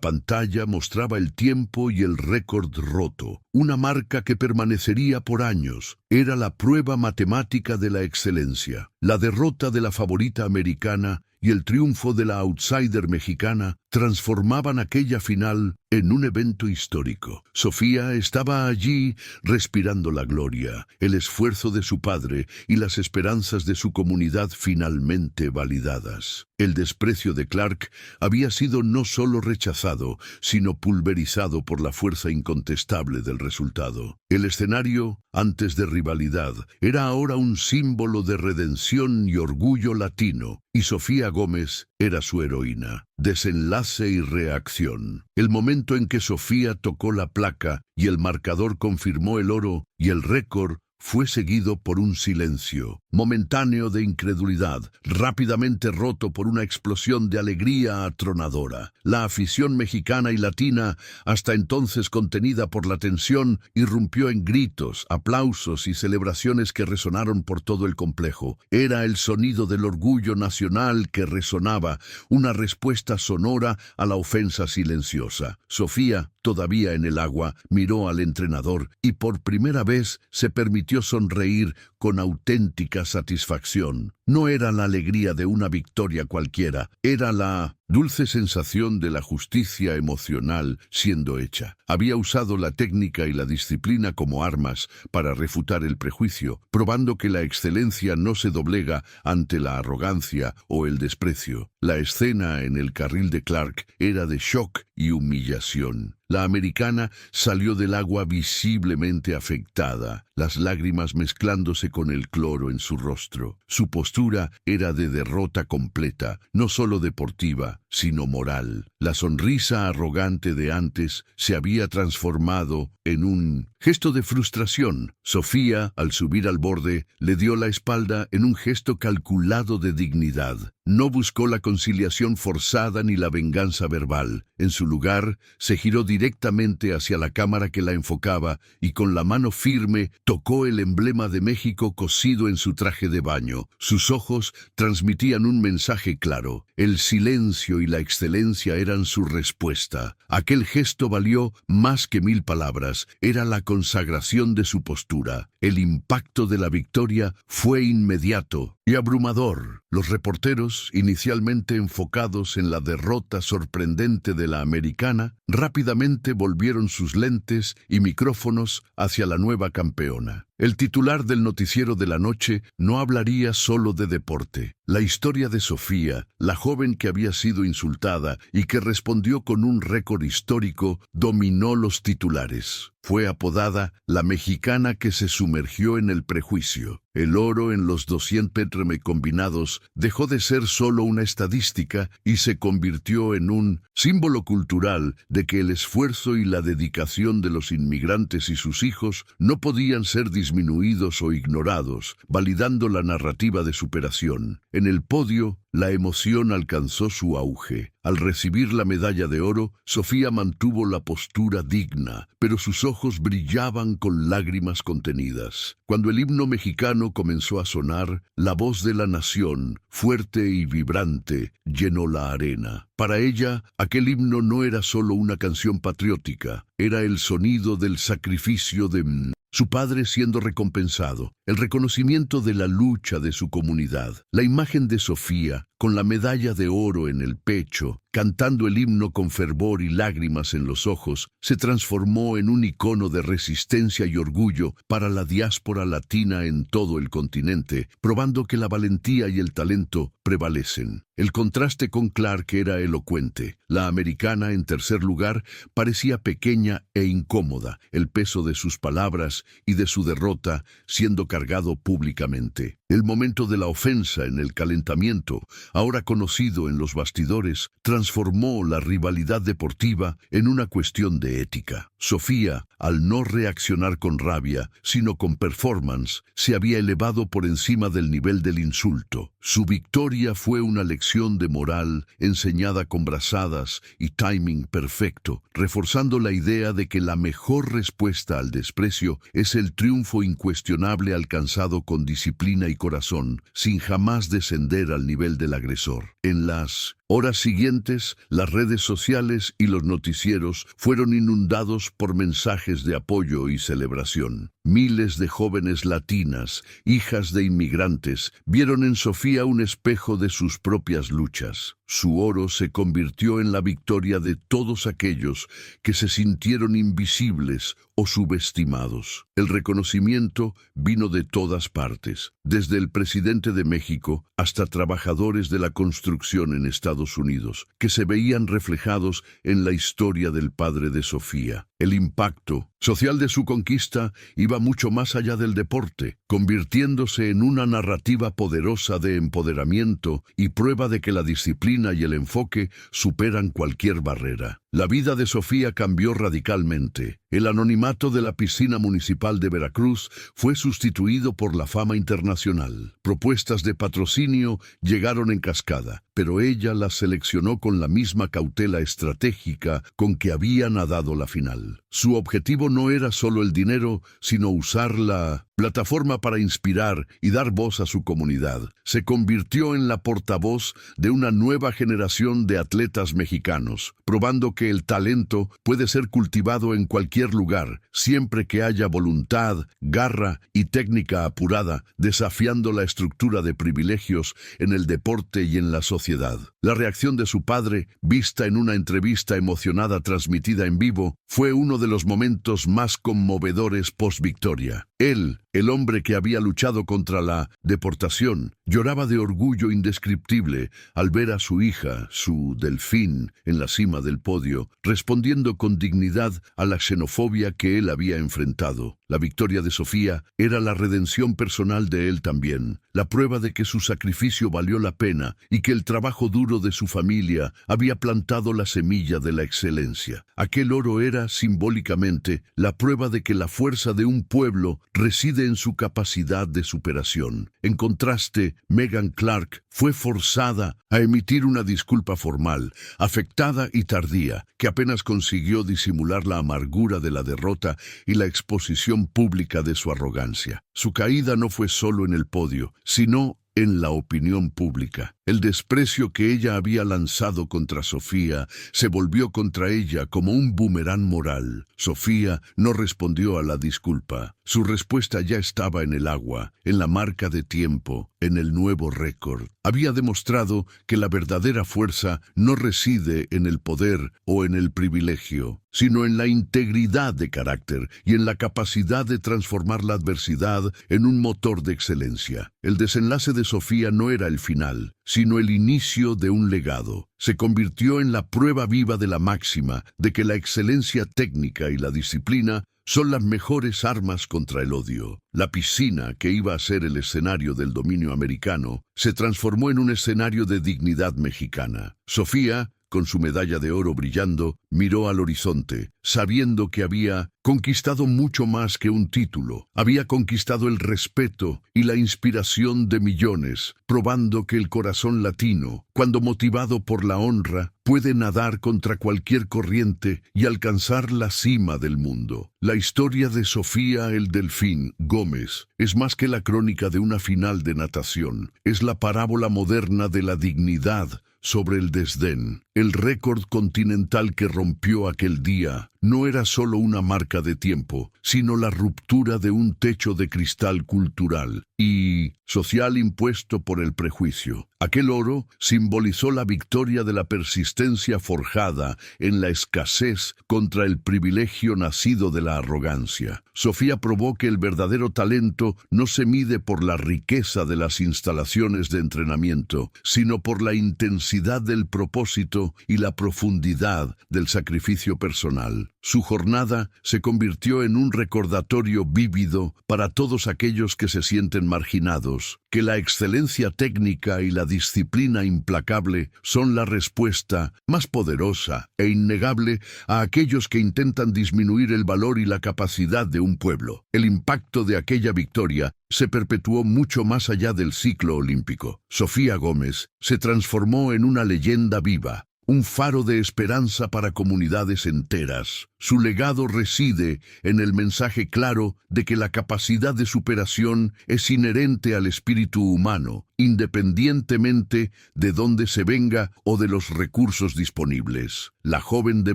[SPEAKER 1] pantalla mostraba el tiempo y el récord roto, una marca que permanecería por años. Era la prueba matemática de la excelencia. La derrota de la favorita americana y el triunfo de la outsider mexicana transformaban aquella final en un evento histórico. Sofía estaba allí respirando la gloria, el esfuerzo de su padre y las esperanzas de su comunidad finalmente validadas. El desprecio de Clark había sido no solo rechazado, sino pulverizado por la fuerza incontestable del resultado. El escenario, antes de rivalidad, era ahora un símbolo de redención y orgullo latino, y Sofía Gómez era su heroína. Desenlace y reacción. El momento en que Sofía tocó la placa y el marcador confirmó el oro y el récord fue seguido por un silencio momentáneo de incredulidad, rápidamente roto por una explosión de alegría atronadora. La afición mexicana y latina, hasta entonces contenida por la tensión, irrumpió en gritos, aplausos y celebraciones que resonaron por todo el complejo. Era el sonido del orgullo nacional que resonaba, una respuesta sonora a la ofensa silenciosa. Sofía, todavía en el agua, miró al entrenador y por primera vez se permitió sonreír con auténtica satisfacción. No era la alegría de una victoria cualquiera, era la dulce sensación de la justicia emocional siendo hecha. Había usado la técnica y la disciplina como armas para refutar el prejuicio, probando que la excelencia no se doblega ante la arrogancia o el desprecio. La escena en el carril de Clark era de shock y humillación. La americana salió del agua visiblemente afectada, las lágrimas mezclándose con el cloro en su rostro. Su postura era de derrota completa, no solo deportiva, sino moral. La sonrisa arrogante de antes se había transformado en un gesto de frustración. Sofía, al subir al borde, le dio la espalda en un gesto calculado de dignidad. No buscó la conciliación forzada ni la venganza verbal. En su lugar, se giró directamente hacia la cámara que la enfocaba y con la mano firme tocó el emblema de México cosido en su traje de baño. Sus ojos transmitían un mensaje claro. El silencio y la excelencia eran su respuesta. Aquel gesto valió más que 1000 palabras. Era la consagración de su postura. El impacto de la victoria fue inmediato y abrumador. Los reporteros, inicialmente enfocados en la derrota sorprendente de la americana, rápidamente volvieron sus lentes y micrófonos hacia la nueva campeona. El titular del noticiero de la noche no hablaría solo de deporte. La historia de Sofía, la joven que había sido insultada y que respondió con un récord histórico, dominó los titulares. Fue apodada la mexicana que se sumergió en el prejuicio. El oro en los 200 metros combinados dejó de ser solo una estadística y se convirtió en un símbolo cultural de que el esfuerzo y la dedicación de los inmigrantes y sus hijos no podían ser disminuidos o ignorados, validando la narrativa de superación. En el podio, la emoción alcanzó su auge. Al recibir la medalla de oro, Sofía mantuvo la postura digna, pero sus ojos brillaban con lágrimas contenidas. Cuando el himno mexicano comenzó a sonar, la voz de la nación, fuerte y vibrante, llenó la arena. Para ella, aquel himno no era solo una canción patriótica, era el sonido del sacrificio de su padre siendo recompensado, el reconocimiento de la lucha de su comunidad. La imagen de Sofía, con la medalla de oro en el pecho, cantando el himno con fervor y lágrimas en los ojos, se transformó en un icono de resistencia y orgullo para la diáspora latina en todo el continente, probando que la valentía y el talento prevalecen. El contraste con Clark era elocuente. La americana, en tercer lugar, parecía pequeña e incómoda, el peso de sus palabras y de su derrota siendo cargado públicamente. El momento de la ofensa en el calentamiento, ahora conocido en los bastidores, transformó la rivalidad deportiva en una cuestión de ética. Sofía, al no reaccionar con rabia, sino con performance, se había elevado por encima del nivel del insulto. Su victoria fue una lección de moral enseñada con brazadas y timing perfecto, reforzando la idea de que la mejor respuesta al desprecio es el triunfo incuestionable alcanzado con disciplina y corazón, sin jamás descender al nivel del agresor. En las horas siguientes, las redes sociales y los noticieros fueron inundados por mensajes de apoyo y celebración. Miles de jóvenes latinas, hijas de inmigrantes, vieron en Sofía un espejo de sus propias luchas. Su oro se convirtió en la victoria de todos aquellos que se sintieron invisibles o subestimados. El reconocimiento vino de todas partes, desde el presidente de México hasta trabajadores de la construcción en Estados Unidos, que se veían reflejados en la historia del padre de Sofía. El impacto social de su conquista iba mucho más allá del deporte, convirtiéndose en una narrativa poderosa de empoderamiento y prueba de que la disciplina y el enfoque superan cualquier barrera. La vida de Sofía cambió radicalmente. El anonimato de la piscina municipal de Veracruz fue sustituido por la fama internacional. Propuestas de patrocinio llegaron en cascada, pero ella las seleccionó con la misma cautela estratégica con que había nadado la final. Su objetivo no era solo el dinero, sino usar la plataforma para inspirar y dar voz a su comunidad. Se convirtió en la portavoz de una nueva generación de atletas mexicanos, probando que el talento puede ser cultivado en cualquier lugar, siempre que haya voluntad, garra y técnica apurada, desafiando la estructura de privilegios en el deporte y en la sociedad. La reacción de su padre, vista en una entrevista emocionada transmitida en vivo, fue uno de los momentos más conmovedores post-victoria. Él, el hombre que había luchado contra la deportación, lloraba de orgullo indescriptible al ver a su hija, su delfín, en la cima del podio, respondiendo con dignidad a la xenofobia que él había enfrentado. La victoria de Sofía era la redención personal de él también, la prueba de que su sacrificio valió la pena y que el trabajo duro de su familia había plantado la semilla de la excelencia. Aquel oro era, simbólicamente, la prueba de que la fuerza de un pueblo reside en su capacidad de superación. En contraste, Megan Clark fue forzada a emitir una disculpa formal, afectada y tardía, que apenas consiguió disimular la amargura de la derrota y la exposición pública de su arrogancia. Su caída no fue solo en el podio, sino en la opinión pública. El desprecio que ella había lanzado contra Sofía se volvió contra ella como un boomerang moral. Sofía no respondió a la disculpa. Su respuesta ya estaba en el agua, en la marca de tiempo, en el nuevo récord. Había demostrado que la verdadera fuerza no reside en el poder o en el privilegio, sino en la integridad de carácter y en la capacidad de transformar la adversidad en un motor de excelencia. El desenlace de Sofía no era el final, sino el inicio de un legado. Se convirtió en la prueba viva de la máxima de que la excelencia técnica y la disciplina son las mejores armas contra el odio. La piscina, que iba a ser el escenario del dominio americano, se transformó en un escenario de dignidad mexicana. Sofía, con su medalla de oro brillando, miró al horizonte, sabiendo que había conquistado mucho más que un título. Había conquistado el respeto y la inspiración de millones, probando que el corazón latino, cuando motivado por la honra, puede nadar contra cualquier corriente y alcanzar la cima del mundo. La historia de Sofía el Delfín Gómez es más que la crónica de una final de natación. Es la parábola moderna de la dignidad sobre el desdén. El récord continental que rompió aquel día no era solo una marca de tiempo, sino la ruptura de un techo de cristal cultural y social impuesto por el prejuicio. Aquel oro simbolizó la victoria de la persistencia forjada en la escasez contra el privilegio nacido de la arrogancia. Sofía probó que el verdadero talento no se mide por la riqueza de las instalaciones de entrenamiento, sino por la intensidad del propósito y la profundidad del sacrificio personal. Su jornada se convirtió en un recordatorio vívido para todos aquellos que se sienten marginados, que la excelencia técnica y la disciplina implacable son la respuesta más poderosa e innegable a aquellos que intentan disminuir el valor y la capacidad de un pueblo. El impacto de aquella victoria se perpetuó mucho más allá del ciclo olímpico. Sofía Gómez se transformó en una leyenda viva, un faro de esperanza para comunidades enteras. Su legado reside en el mensaje claro de que la capacidad de superación es inherente al espíritu humano independientemente de dónde se venga o de los recursos disponibles. La joven de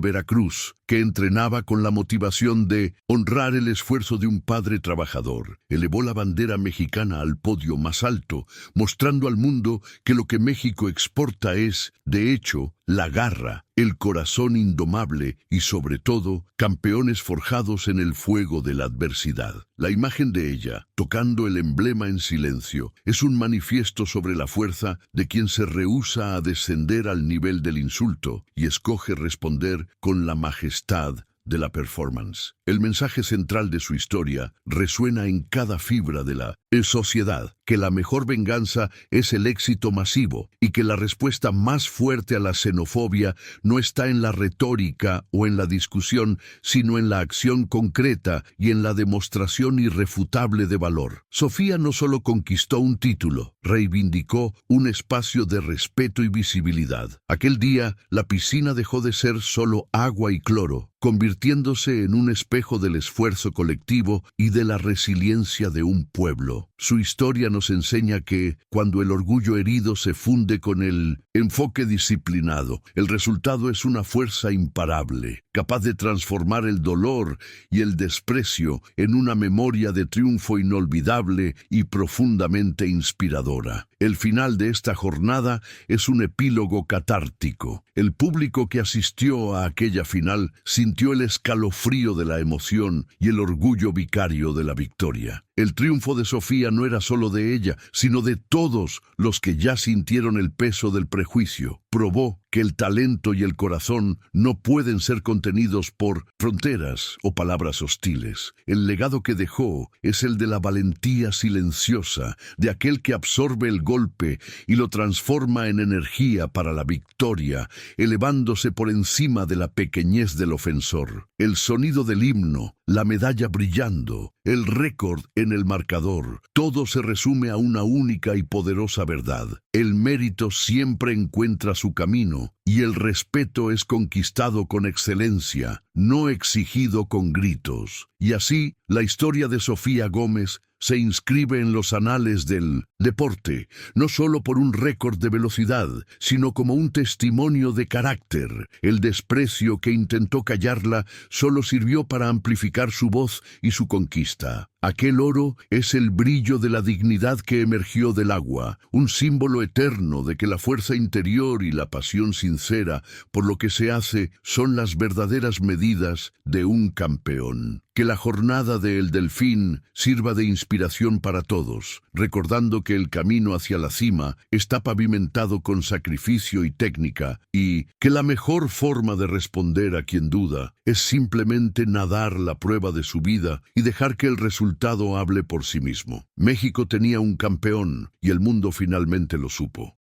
[SPEAKER 1] Veracruz, que entrenaba con la motivación de honrar el esfuerzo de un padre trabajador, elevó la bandera mexicana al podio más alto, mostrando al mundo que lo que México exporta es, de hecho, la garra, el corazón indomable y, sobre todo, campeones forjados en el fuego de la adversidad. La imagen de ella, tocando el emblema en silencio, es un manifiesto sobre la fuerza de quien se rehúsa a descender al nivel del insulto y escoge responder con la majestad de la performance. El mensaje central de su historia resuena en cada fibra de la sociedad, que la mejor venganza es el éxito masivo y que la respuesta más fuerte a la xenofobia no está en la retórica o en la discusión, sino en la acción concreta y en la demostración irrefutable de valor. Sofía no solo conquistó un título, reivindicó un espacio de respeto y visibilidad. Aquel día, la piscina dejó de ser solo agua y cloro, convirtiéndose en un espejo del esfuerzo colectivo y de la resiliencia de un pueblo. Su historia nos enseña que, cuando el orgullo herido se funde con el enfoque disciplinado, el resultado es una fuerza imparable, capaz de transformar el dolor y el desprecio en una memoria de triunfo inolvidable y profundamente inspiradora. El final de esta jornada es un epílogo catártico. El público que asistió a aquella final sintió el escalofrío de la emoción y el orgullo vicario de la victoria. El triunfo de Sofía no era solo de ella, sino de todos los que ya sintieron el peso del prejuicio. Probó que el talento y el corazón no pueden ser contenidos por fronteras o palabras hostiles. El legado que dejó es el de la valentía silenciosa, de aquel que absorbe el golpe y lo transforma en energía para la victoria, elevándose por encima de la pequeñez del ofensor. El sonido del himno, la medalla brillando, el récord en el marcador, todo se resume a una única y poderosa verdad. El mérito siempre encuentra su camino y el respeto es conquistado con excelencia, no exigido con gritos. Y así, la historia de Sofía Gómez se inscribe en los anales del deporte, no solo por un récord de velocidad, sino como un testimonio de carácter. El desprecio que intentó callarla solo sirvió para amplificar su voz y su conquista. Aquel oro es el brillo de la dignidad que emergió del agua, un símbolo eterno de que la fuerza interior y la pasión sincera por lo que se hace son las verdaderas medidas de un campeón. Que la jornada de El Delfín sirva de inspiración para todos, recordando que el camino hacia la cima está pavimentado con sacrificio y técnica, y que la mejor forma de responder a quien duda es simplemente nadar la prueba de su vida y dejar que el resultado hable por sí mismo. México tenía un campeón y el mundo finalmente lo supo.